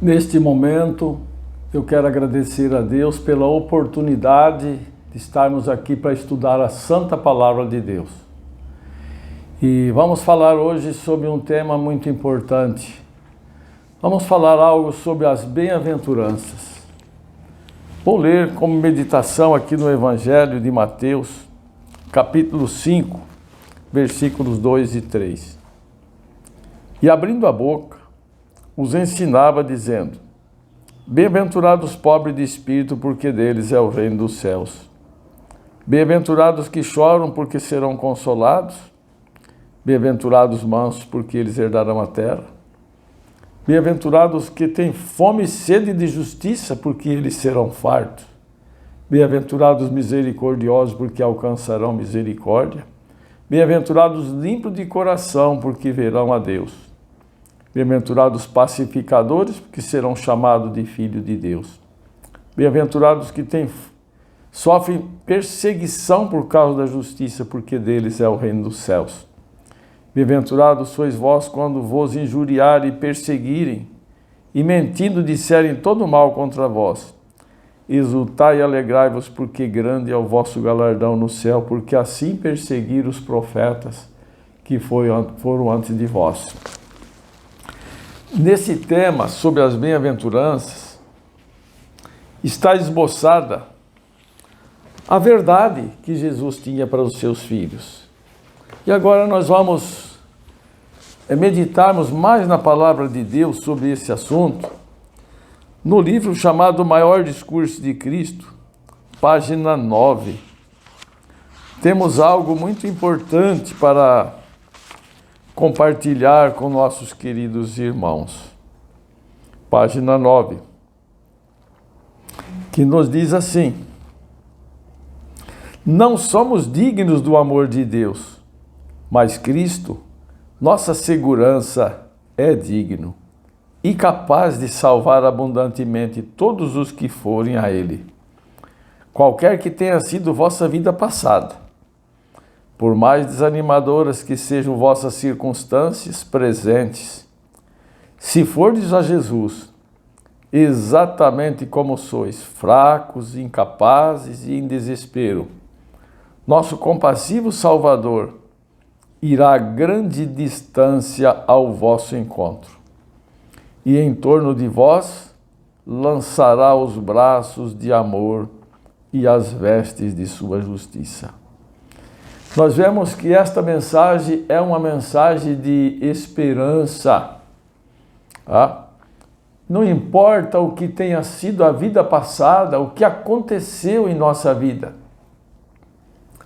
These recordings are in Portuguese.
Neste momento, eu quero agradecer a Deus pela oportunidade de estarmos aqui para estudar a Santa Palavra de Deus. E vamos falar hoje sobre um tema muito importante. Vamos falar algo sobre as bem-aventuranças. Vou ler como meditação aqui no Evangelho de Mateus, capítulo 5, versículos 2 e 3. E abrindo a boca, os ensinava dizendo: Bem-aventurados os pobres de espírito, porque deles é o reino dos céus. Bem-aventurados os que choram, porque serão consolados. Bem-aventurados os mansos, porque eles herdarão a terra. Bem-aventurados os que têm fome e sede de justiça, porque eles serão fartos. Bem-aventurados os misericordiosos, porque alcançarão misericórdia. Bem-aventurados os limpos de coração, porque verão a Deus. Bem-aventurados os pacificadores, porque serão chamados de filhos de Deus. Bem-aventurados os que sofrem perseguição por causa da justiça, porque deles é o reino dos céus. Bem-aventurados sois vós quando vos injuriarem e perseguirem, e mentindo disserem todo mal contra vós. Exultai e alegrai-vos, porque grande é o vosso galardão no céu, porque assim perseguiram os profetas que foram antes de vós. Nesse tema sobre as bem-aventuranças, está esboçada a verdade que Jesus tinha para os seus filhos. E agora nós vamos meditarmos mais na palavra de Deus sobre esse assunto, no livro chamado Maior Discurso de Cristo, página 9. Temos algo muito importante para compartilhar com nossos queridos irmãos. Página 9, que nos diz assim: Não somos dignos do amor de Deus, mas Cristo, nossa segurança, é digno e capaz de salvar abundantemente todos os que forem a Ele. Qualquer que tenha sido vossa vida passada, por mais desanimadoras que sejam vossas circunstâncias presentes, se fordes a Jesus, exatamente como sois, fracos, incapazes e em desespero, nosso compassivo Salvador irá a grande distância ao vosso encontro, e em torno de vós lançará os braços de amor e as vestes de sua justiça. Nós vemos que esta mensagem é uma mensagem de esperança. Não importa o que tenha sido a vida passada, o que aconteceu em nossa vida.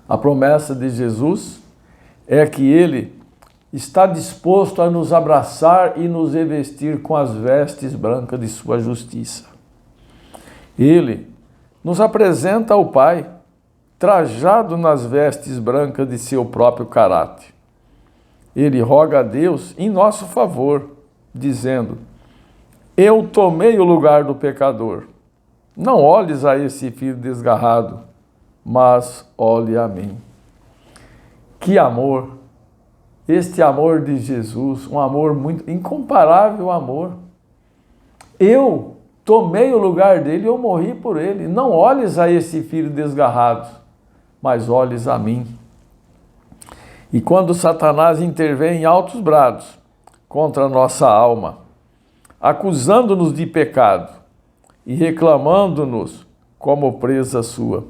A promessa de Jesus é que Ele está disposto a nos abraçar e nos revestir com as vestes brancas de sua justiça. Ele nos apresenta ao Pai, trajado nas vestes brancas de seu próprio caráter. Ele roga a Deus em nosso favor, dizendo: Eu tomei o lugar do pecador. Não olhes a esse filho desgarrado, mas olhe a mim. Que amor! Este amor de Jesus, um amor muito incomparável amor. Eu tomei o lugar dele, eu morri por ele. Não olhes a esse filho desgarrado, mas olhes a mim. E quando Satanás intervém em altos brados contra a nossa alma, acusando-nos de pecado e reclamando-nos como presa sua,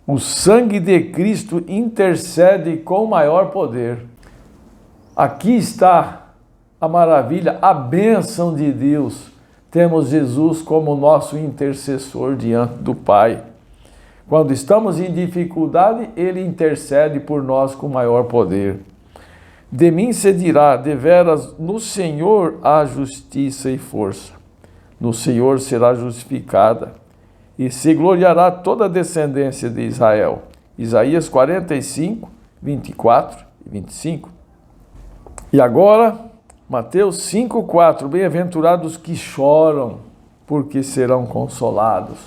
o sangue de Cristo intercede com maior poder. Aqui está a maravilha, a bênção de Deus. Temos Jesus como nosso intercessor diante do Pai. Quando estamos em dificuldade, Ele intercede por nós com maior poder. De mim se dirá, deveras, no Senhor há justiça e força. No Senhor será justificada, e se gloriará toda a descendência de Israel. Isaías 45, 24 e 25. E agora, Mateus 5, 4. Bem-aventurados que choram, porque serão consolados.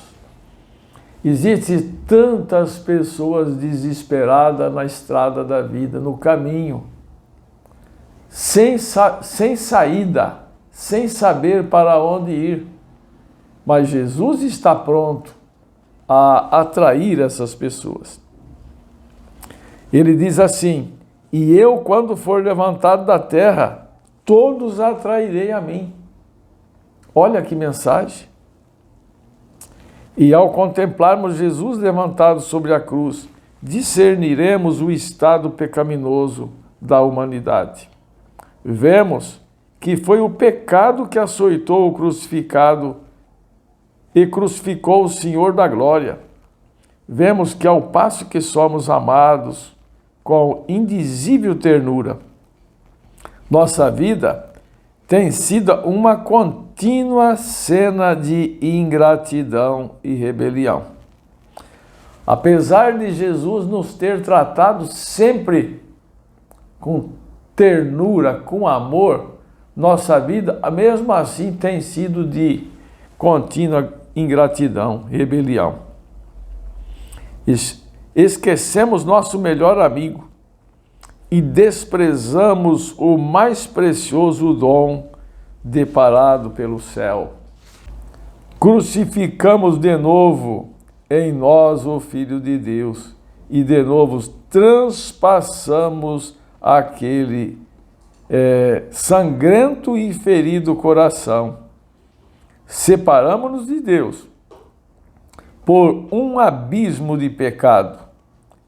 Existem tantas pessoas desesperadas na estrada da vida, no caminho, sem saída, sem saber para onde ir. Mas Jesus está pronto a atrair essas pessoas. Ele diz assim: e eu, quando for levantado da terra, todos atrairei a mim. Olha que mensagem. E ao contemplarmos Jesus levantado sobre a cruz, discerniremos o estado pecaminoso da humanidade. Vemos que foi o pecado que açoitou o crucificado e crucificou o Senhor da glória. Vemos que ao passo que somos amados com indizível ternura, nossa vida tem sido uma contínua cena de ingratidão e rebelião. Apesar de Jesus nos ter tratado sempre com ternura, com amor, nossa vida, mesmo assim, tem sido de contínua ingratidão, rebelião. Esquecemos nosso melhor amigo e desprezamos o mais precioso dom deparado pelo céu. Crucificamos de novo em nós o Filho de Deus e de novo transpassamos aquele sangrento e ferido coração. Separamos-nos de Deus por um abismo de pecado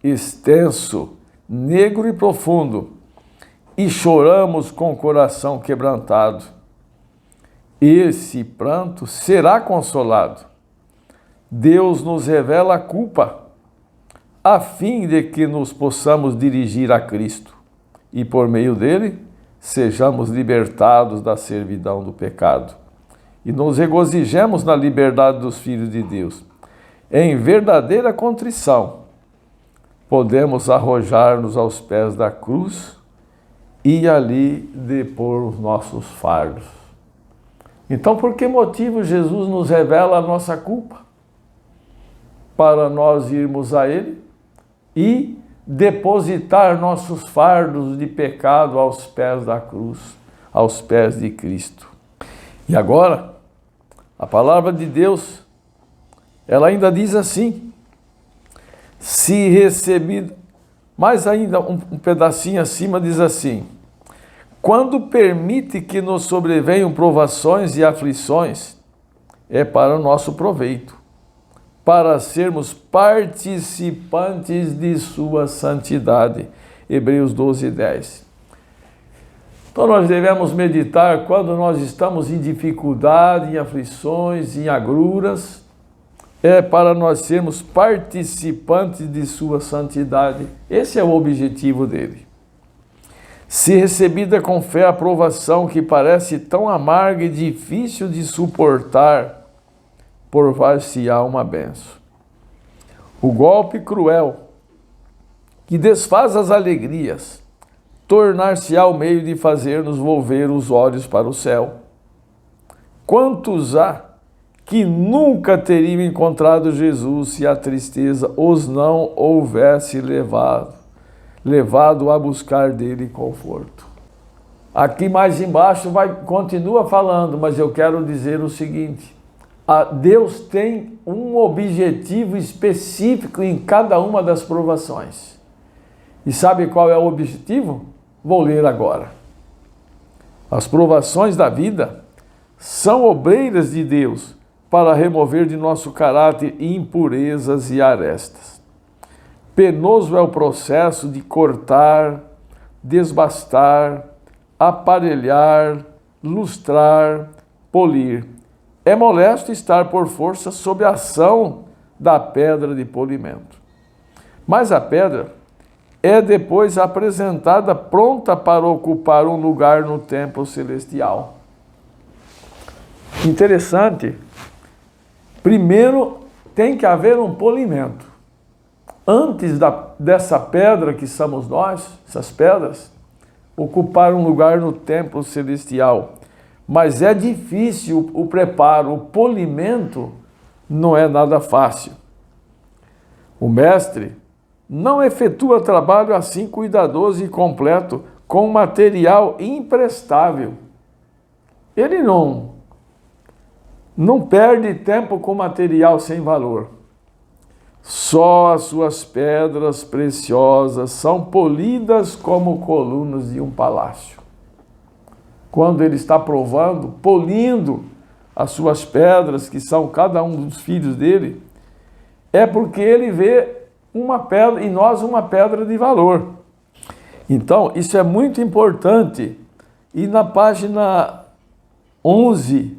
extenso, negro e profundo, e choramos com o coração quebrantado. Esse pranto será consolado. Deus nos revela a culpa, a fim de que nos possamos dirigir a Cristo e, por meio dele, sejamos libertados da servidão do pecado e nos regozijemos na liberdade dos filhos de Deus. Em verdadeira contrição, podemos arrojar-nos aos pés da cruz e ali depor os nossos fardos. Então, por que motivo Jesus nos revela a nossa culpa? Para nós irmos a Ele e depositar nossos fardos de pecado aos pés da cruz, aos pés de Cristo. E agora, a palavra de Deus, ela ainda diz assim: se recebido, mais ainda um pedacinho acima diz assim: quando permite que nos sobrevenham provações e aflições, é para o nosso proveito, para sermos participantes de sua santidade. Hebreus 12:10. Então nós devemos meditar quando nós estamos em dificuldade, em aflições, em agruras, é para nós sermos participantes de sua santidade. Esse é o objetivo dele. Se recebida com fé a provação que parece tão amarga e difícil de suportar, por-se-á uma benção. O golpe cruel que desfaz as alegrias, tornar-se-á o meio de fazer-nos volver os olhos para o céu. Quantos há que nunca teriam encontrado Jesus se a tristeza os não houvesse levado a buscar dele conforto? Aqui mais embaixo continua falando, mas eu quero dizer o seguinte: Deus tem um objetivo específico em cada uma das provações. E sabe qual é o objetivo? Vou ler agora. As provações da vida são obreiras de Deus para remover de nosso caráter impurezas e arestas. Penoso é o processo de cortar, desbastar, aparelhar, lustrar, polir. É molesto estar por força sob a ação da pedra de polimento. Mas a pedra é depois apresentada pronta para ocupar um lugar no templo celestial. Interessante. Primeiro tem que haver um polimento. Antes dessa pedra que somos nós, essas pedras, ocupar um lugar no templo celestial. Mas é difícil o preparo, o polimento não é nada fácil. O mestre não efetua trabalho assim cuidadoso e completo com material imprestável. Ele não perde tempo com material sem valor. Só as suas pedras preciosas são polidas como colunas de um palácio. Quando ele está provando, polindo as suas pedras, que são cada um dos filhos dele, é porque ele vê uma pedra, em nós uma pedra de valor. Então, isso é muito importante. E na página 11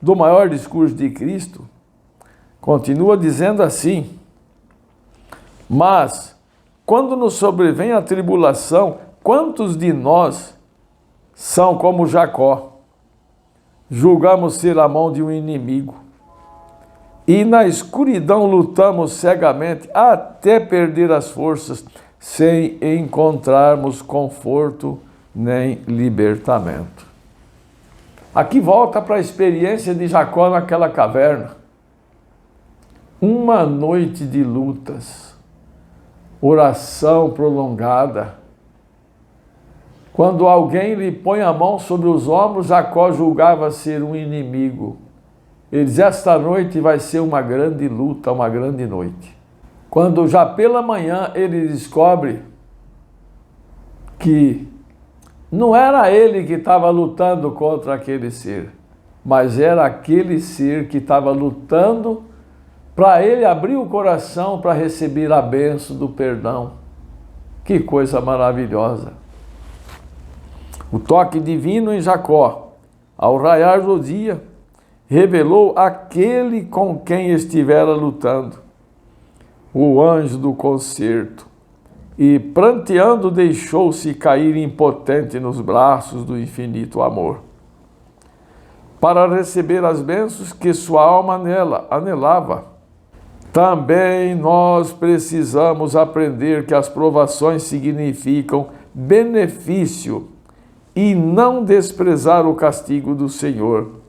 do Maior Discurso de Cristo, continua dizendo assim: mas, quando nos sobrevém a tribulação, quantos de nós são como Jacó? Julgamos ser a mão de um inimigo, e na escuridão lutamos cegamente até perder as forças, sem encontrarmos conforto nem libertamento. Aqui volta para a experiência de Jacó naquela caverna. Uma noite de lutas, oração prolongada. Quando alguém lhe põe a mão sobre os ombros, Jacó julgava ser um inimigo. Ele diz: esta noite vai ser uma grande luta, uma grande noite. Quando já pela manhã ele descobre que não era ele que estava lutando contra aquele ser, mas era aquele ser que estava lutando para ele abrir o coração para receber a bênção do perdão. Que coisa maravilhosa! O toque divino em Jacó, ao raiar do dia, revelou aquele com quem estivera lutando, o anjo do concerto, e pranteando deixou-se cair impotente nos braços do infinito amor, para receber as bênçãos que sua alma nela anelava. Também nós precisamos aprender que as provações significam benefício e não desprezar o castigo do Senhor,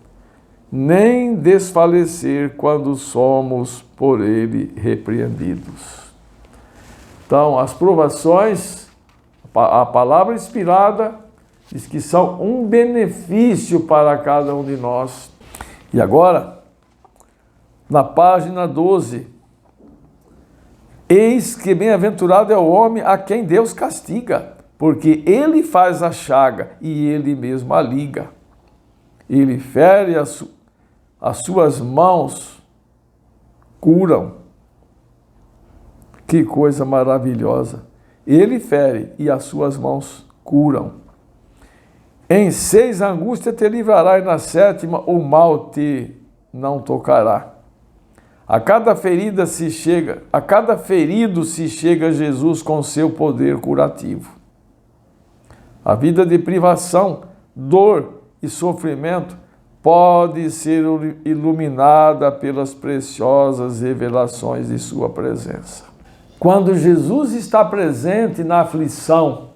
nem desfalecer quando somos por Ele repreendidos. Então, as provações, a palavra inspirada, diz que são um benefício para cada um de nós. E agora, na página 12, eis que bem-aventurado é o homem a quem Deus castiga, porque ele faz a chaga e ele mesmo a liga. Ele fere as suas mãos, curam. Que coisa maravilhosa! Ele fere e as suas mãos curam. Em 6 angústia te livrará, e na 7ª o mal te não tocará. A cada ferido se chega Jesus com seu poder curativo. A vida de privação, dor e sofrimento pode ser iluminada pelas preciosas revelações de sua presença. Quando Jesus está presente na aflição,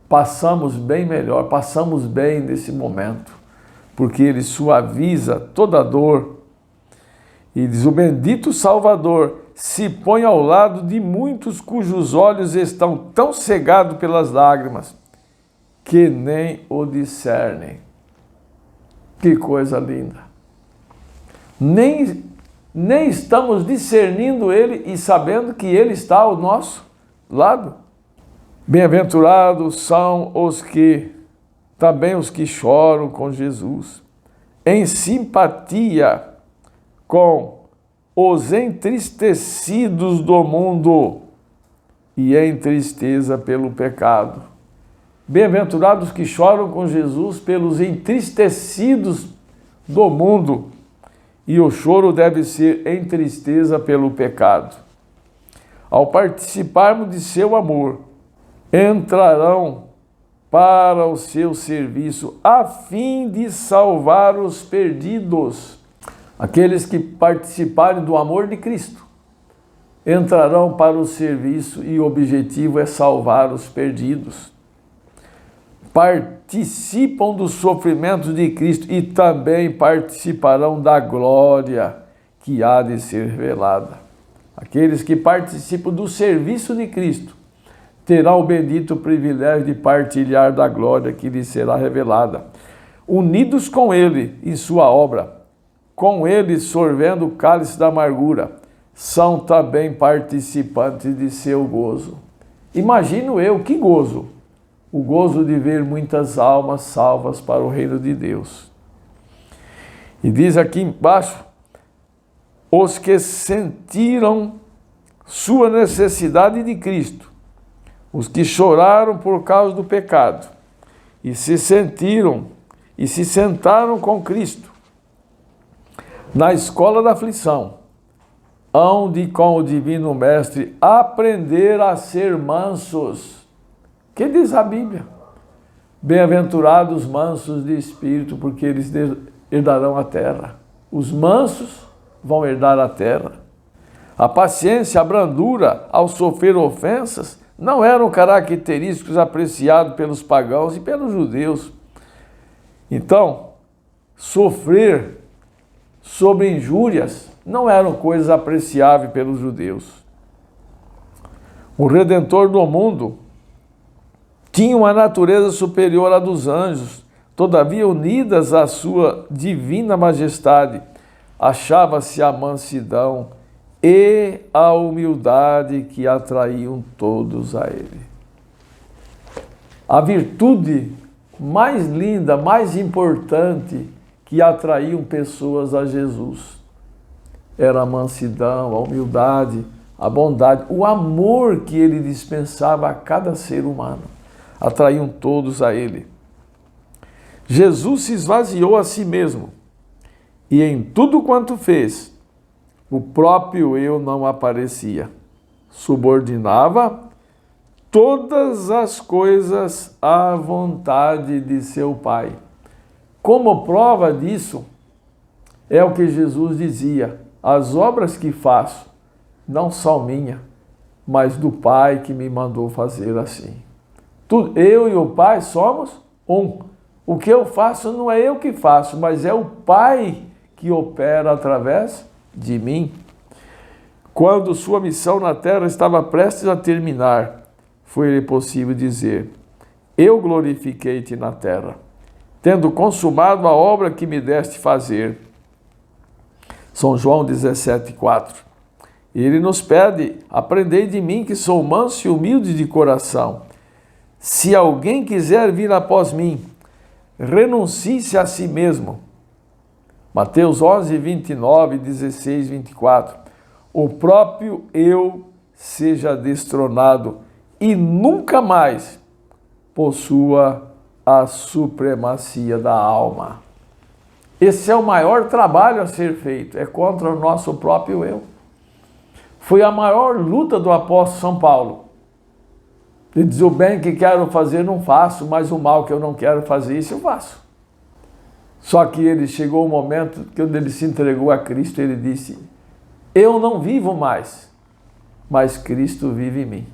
passamos bem melhor, passamos bem nesse momento, porque Ele suaviza toda a dor. E diz: o bendito Salvador se põe ao lado de muitos cujos olhos estão tão cegados pelas lágrimas que nem o discernem. Que coisa linda! Nem estamos discernindo Ele e sabendo que Ele está ao nosso lado. Bem-aventurados são também os que choram com Jesus, em simpatia com os entristecidos do mundo e em tristeza pelo pecado. Bem-aventurados que choram com Jesus pelos entristecidos do mundo, e o choro deve ser em tristeza pelo pecado. Ao participarmos de seu amor, entrarão para o seu serviço a fim de salvar os perdidos. Aqueles que participarem do amor de Cristo entrarão para o serviço e o objetivo é salvar os perdidos. Participam dos sofrimentos de Cristo e também participarão da glória que há de ser revelada. Aqueles que participam do serviço de Cristo terão o bendito privilégio de partilhar da glória que lhes será revelada. unidos com ele em sua obra, com ele sorvendo o cálice da amargura, são também participantes de seu gozo. Imagino eu, que gozo! O gozo de ver muitas almas salvas para o reino de Deus. E diz aqui embaixo, os que sentiram sua necessidade de Cristo, os que choraram por causa do pecado, e se sentaram com Cristo na escola da aflição, hão de com o Divino Mestre aprender a ser mansos. Que diz a Bíblia? Bem-aventurados mansos de espírito, porque eles herdarão a terra. Os mansos vão herdar a terra. A paciência, a brandura ao sofrer ofensas não eram característicos apreciados pelos pagãos e pelos judeus. Então, sofrer sobre injúrias não eram coisas apreciáveis pelos judeus. O Redentor do mundo tinha uma natureza superior à dos anjos, todavia unidas à sua divina majestade, achava-se a mansidão e a humildade que atraíam todos a ele. A virtude mais linda, mais importante que atraíam pessoas a Jesus era a mansidão, a humildade, a bondade, o amor que ele dispensava a cada ser humano. Atraíam todos a ele. Jesus se esvaziou a si mesmo e em tudo quanto fez, o próprio eu não aparecia. Subordinava todas as coisas à vontade de seu Pai. Como prova disso, é o que Jesus dizia: as obras que faço não são minhas, mas do Pai que me mandou fazer assim. Eu e o Pai somos um. O que eu faço não é eu que faço, mas é o Pai que opera através de mim. Quando sua missão na terra estava prestes a terminar, foi-lhe possível dizer: eu glorifiquei-te na terra, tendo consumado a obra que me deste fazer. São João 17,4. Ele nos pede: aprendei de mim que sou manso e humilde de coração. Se alguém quiser vir após mim, renuncie-se a si mesmo. Mateus 11, 29, 16, 24. O próprio eu seja destronado e nunca mais possua a supremacia da alma. Esse é o maior trabalho a ser feito, é contra o nosso próprio eu. Foi a maior luta do apóstolo São Paulo. Ele diz: o bem que quero fazer não faço, mas o mal que eu não quero fazer, isso eu faço. Só que ele chegou o momento que quando ele se entregou a Cristo, ele disse: eu não vivo mais, mas Cristo vive em mim.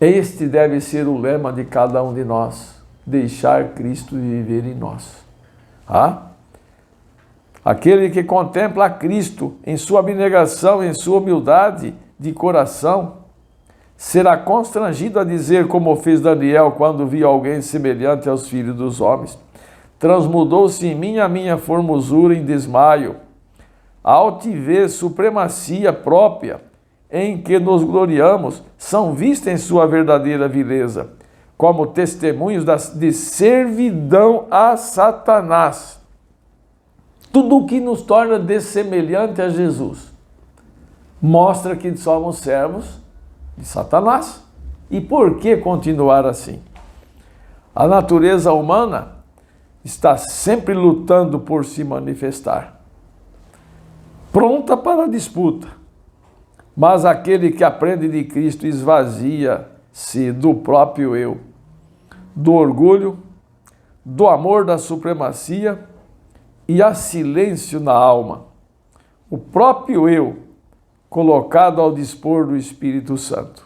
Este deve ser o lema de cada um de nós: deixar Cristo viver em nós. Aquele que contempla a Cristo em sua abnegação, em sua humildade de coração, será constrangido a dizer, como fez Daniel quando viu alguém semelhante aos filhos dos homens: transmudou-se em mim a minha formosura em desmaio. A altivez, supremacia própria em que nos gloriamos são vistas em sua verdadeira vileza, como testemunhos de servidão a Satanás. Tudo o que nos torna dessemelhante a Jesus mostra que somos servos de Satanás. E por que continuar assim? A natureza humana está sempre lutando por se manifestar, pronta para a disputa. Mas aquele que aprende de Cristo esvazia-se do próprio eu, do orgulho, do amor da supremacia e há silêncio na alma. O próprio eu, colocado ao dispor do Espírito Santo.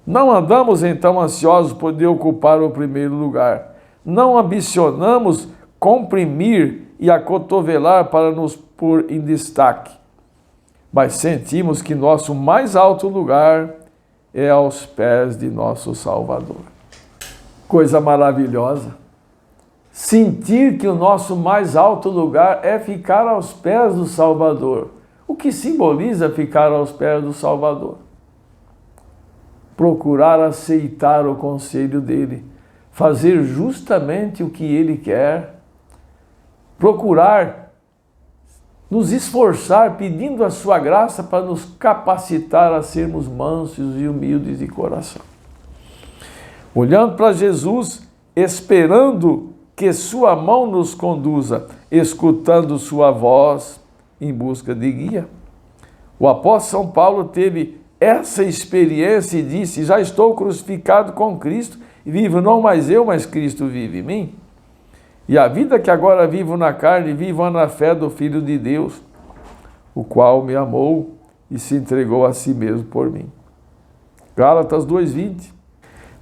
Não andamos então ansiosos por poder ocupar o primeiro lugar. Não ambicionamos comprimir e acotovelar para nos pôr em destaque. Mas sentimos que nosso mais alto lugar é aos pés de nosso Salvador. Coisa maravilhosa. sentir que o nosso mais alto lugar é ficar aos pés do Salvador. O que simboliza ficar aos pés do Salvador? Procurar aceitar o conselho dele, fazer justamente o que ele quer, procurar nos esforçar pedindo a sua graça para nos capacitar a sermos mansos e humildes de coração. Olhando para Jesus, esperando que sua mão nos conduza, escutando sua voz em busca de guia. O apóstolo São Paulo teve essa experiência e disse: já estou crucificado com Cristo e vivo não mais eu, mas Cristo vive em mim. E a vida que agora vivo na carne, vivo na fé do Filho de Deus, o qual me amou e se entregou a si mesmo por mim. Gálatas 2:20.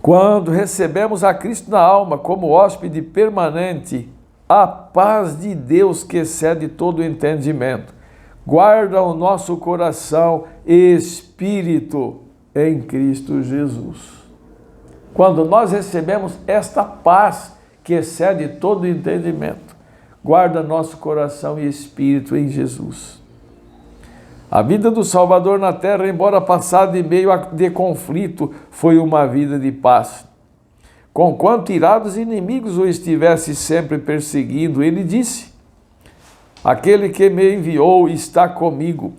Quando recebemos a Cristo na alma como hóspede permanente, a paz de Deus que excede todo o entendimento guarda o nosso coração e espírito em Cristo Jesus. Quando nós recebemos esta paz que excede todo o entendimento, guarda nosso coração e espírito em Jesus. A vida do Salvador na terra, embora passada em meio de conflito, foi uma vida de paz. Conquanto irados inimigos o estivesse sempre perseguindo, ele disse: aquele que me enviou está comigo.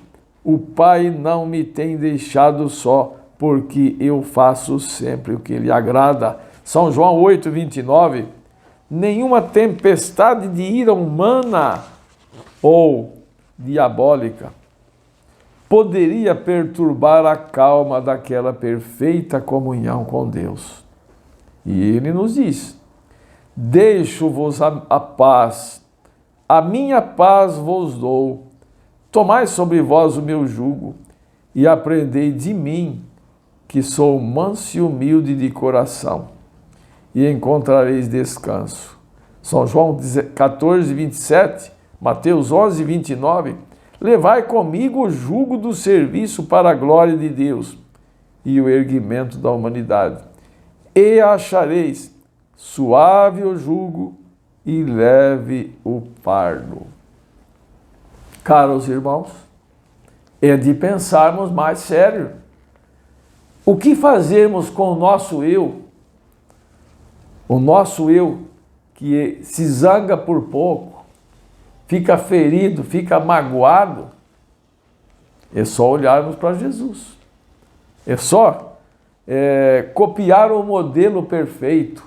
O Pai não me tem deixado só, porque eu faço sempre o que lhe agrada. São João 8:29. Nenhuma tempestade de ira humana ou diabólica poderia perturbar a calma daquela perfeita comunhão com Deus. E ele nos diz: deixo-vos a paz, a minha paz vos dou. Tomai sobre vós o meu jugo e aprendei de mim, que sou manso e humilde de coração, e encontrareis descanso. São João 14:27, Mateus 11:29. Levai comigo o jugo do serviço para a glória de Deus e o erguimento da humanidade, e achareis suave o jugo e leve o fardo. Caros irmãos, é de pensarmos mais sério. O que fazermos com o nosso eu? O nosso eu que se zanga por pouco, fica ferido, fica magoado. É só olharmos para Jesus. É só copiar o modelo perfeito.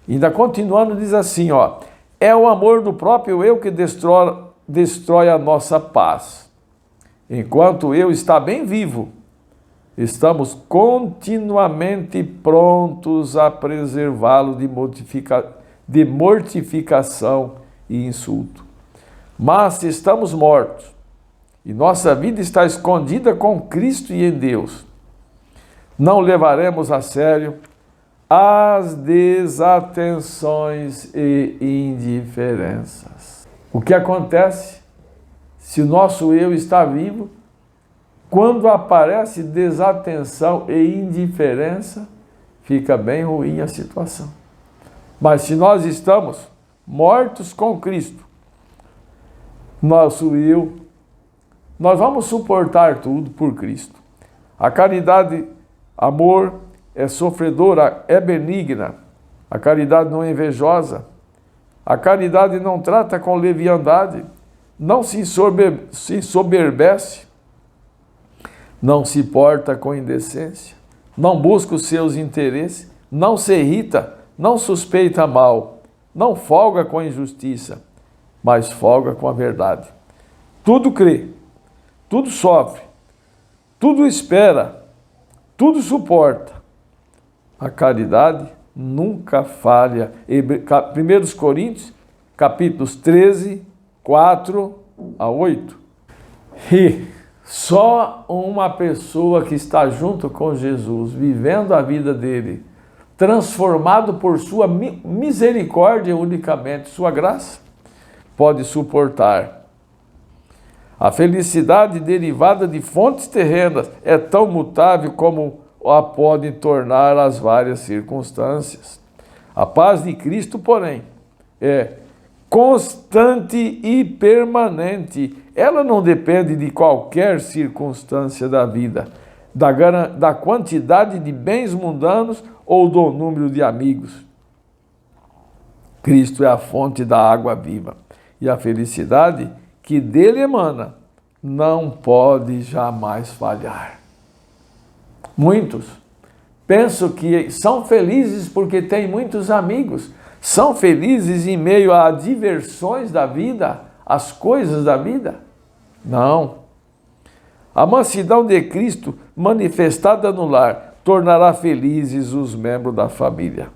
Ainda continuando, diz assim, é o amor do próprio eu que destrói a nossa paz. Enquanto o eu está bem vivo, estamos continuamente prontos a preservá-lo de mortificação e insulto. Mas se estamos mortos e nossa vida está escondida com Cristo e em Deus, não levaremos a sério as desatenções e indiferenças. O que acontece se o nosso eu está vivo? Quando aparece desatenção e indiferença, fica bem ruim a situação. Mas se nós estamos mortos com Cristo, nosso eu, nós vamos suportar tudo por Cristo. A caridade, amor, é sofredora, é benigna. A caridade não é invejosa. A caridade não trata com leviandade, não se ensoberbece, não se porta com indecência, não busca os seus interesses, não se irrita, não suspeita mal, não folga com a injustiça, mas folga com a verdade. Tudo crê, tudo sofre, tudo espera, tudo suporta. A caridade nunca falha. 1 Coríntios, capítulos 13, 4 a 8. E só uma pessoa que está junto com Jesus, vivendo a vida dele, transformado por sua misericórdia unicamente, sua graça, pode suportar. A felicidade derivada de fontes terrenas é tão mutável como a podem tornar as várias circunstâncias. A paz de Cristo, porém, é constante e permanente. Ela não depende de qualquer circunstância da vida, da quantidade de bens mundanos ou do número de amigos. Cristo é a fonte da água viva e a felicidade que dele emana não pode jamais falhar. Muitos pensam que são felizes porque têm muitos amigos, são felizes em meio às diversões da vida, às coisas da vida. Não. A mansidão de Cristo manifestada no lar tornará felizes os membros da família.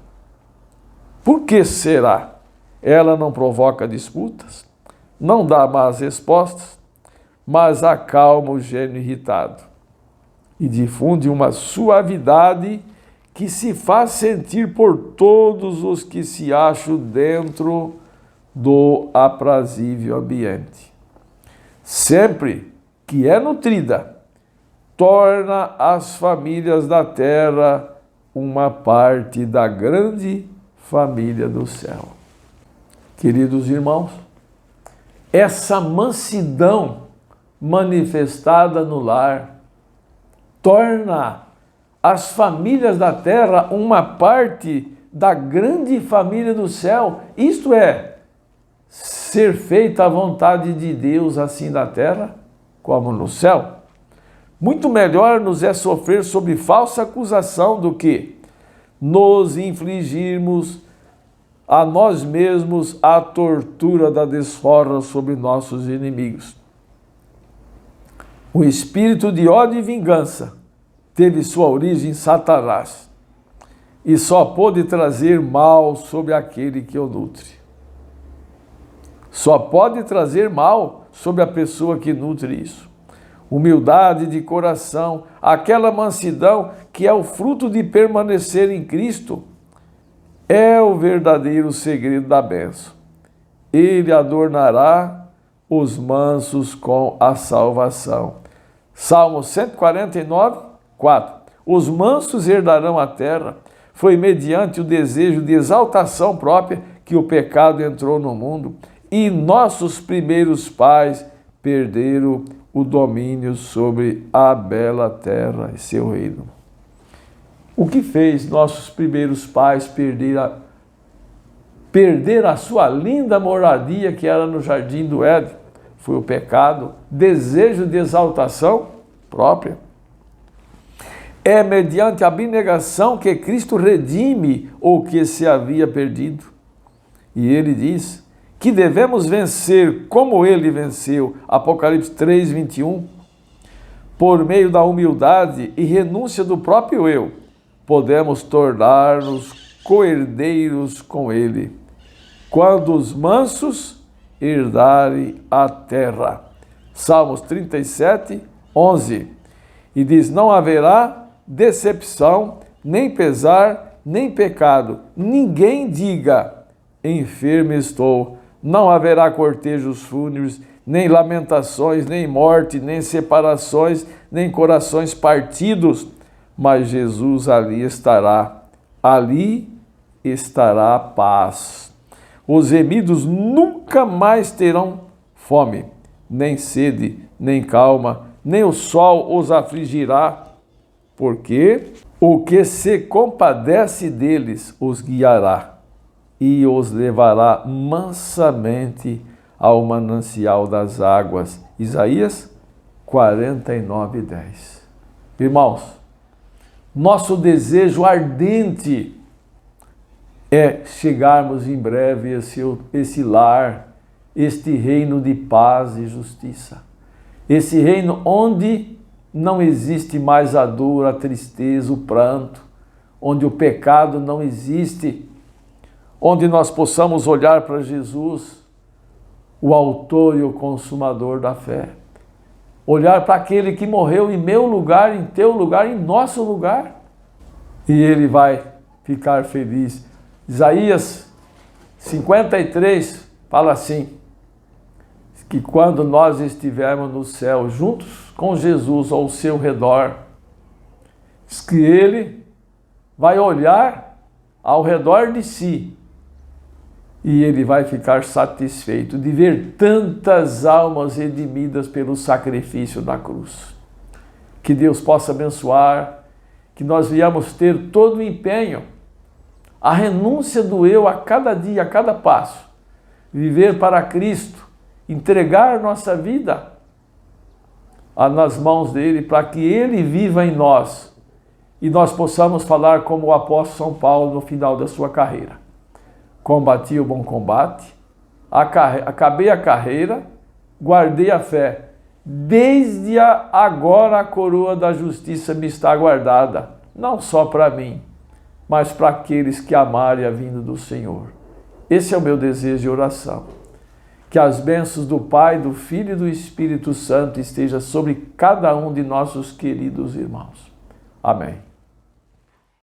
Por que será? Ela não provoca disputas, não dá más respostas, mas acalma o gênio irritado e difunde uma suavidade que se faz sentir por todos os que se acham dentro do aprazível ambiente. Sempre que é nutrida, torna as famílias da terra uma parte da grande família do céu. Queridos irmãos, essa mansidão manifestada no lar torna as famílias da terra uma parte da grande família do céu. Isto é, ser feita a vontade de Deus assim na terra como no céu. Muito melhor nos é sofrer sob falsa acusação do que nos infligirmos a nós mesmos a tortura da desforra sobre nossos inimigos. O espírito de ódio e vingança teve sua origem em Satanás e só pôde trazer mal sobre aquele que o nutre. Só pode trazer mal sobre a pessoa que nutre isso. Humildade de coração, aquela mansidão que é o fruto de permanecer em Cristo, é o verdadeiro segredo da bênção. Ele adornará os mansos com a salvação. Salmo 149, 4. Os mansos herdarão a terra. Foi mediante o desejo de exaltação própria que o pecado entrou no mundo e nossos primeiros pais perderam o domínio sobre a bela terra e seu reino. O que fez nossos primeiros pais perder a sua linda moradia que era no jardim do Éden? Foi o pecado, desejo de exaltação própria. É mediante a abnegação que Cristo redime o que se havia perdido. E ele diz que devemos vencer como ele venceu. Apocalipse 3, 21. Por meio da humildade e renúncia do próprio eu, podemos tornar-nos co-herdeiros com ele, quando os mansos herdarem a terra. Salmos 37, 11. E diz, não haverá decepção, nem pesar, nem pecado. Ninguém diga, enfermo estou. Não haverá cortejos fúnebres, nem lamentações, nem morte, nem separações, nem corações partidos. Mas Jesus ali estará a paz. Os remidos nunca mais terão fome, nem sede, nem calma, nem o sol os afligirá, porque o que se compadece deles os guiará e os levará mansamente ao manancial das águas. Isaías 49, 10. Irmãos, nosso desejo ardente é chegarmos em breve a esse lar, este reino de paz e justiça. Esse reino onde não existe mais a dor, a tristeza, o pranto, onde o pecado não existe, onde nós possamos olhar para Jesus, o autor e o consumador da fé. Olhar para aquele que morreu em meu lugar, em teu lugar, em nosso lugar. E ele vai ficar feliz. Isaías 53 fala assim, que quando nós estivermos no céu juntos com Jesus ao seu redor, diz que ele vai olhar ao redor de si E ele vai ficar satisfeito de ver tantas almas redimidas pelo sacrifício da cruz. Que Deus possa abençoar, que nós venhamos ter todo o empenho, a renúncia do eu a cada dia, a cada passo, viver para Cristo, entregar nossa vida nas mãos dele, para que ele viva em nós e nós possamos falar como o apóstolo São Paulo no final da sua carreira. Combati o bom combate, acabei a carreira, guardei a fé. Desde agora a coroa da justiça me está guardada, não só para mim, mas para aqueles que amarem a vinda do Senhor. Esse é o meu desejo de oração. Que as bênçãos do Pai, do Filho e do Espírito Santo estejam sobre cada um de nossos queridos irmãos. Amém.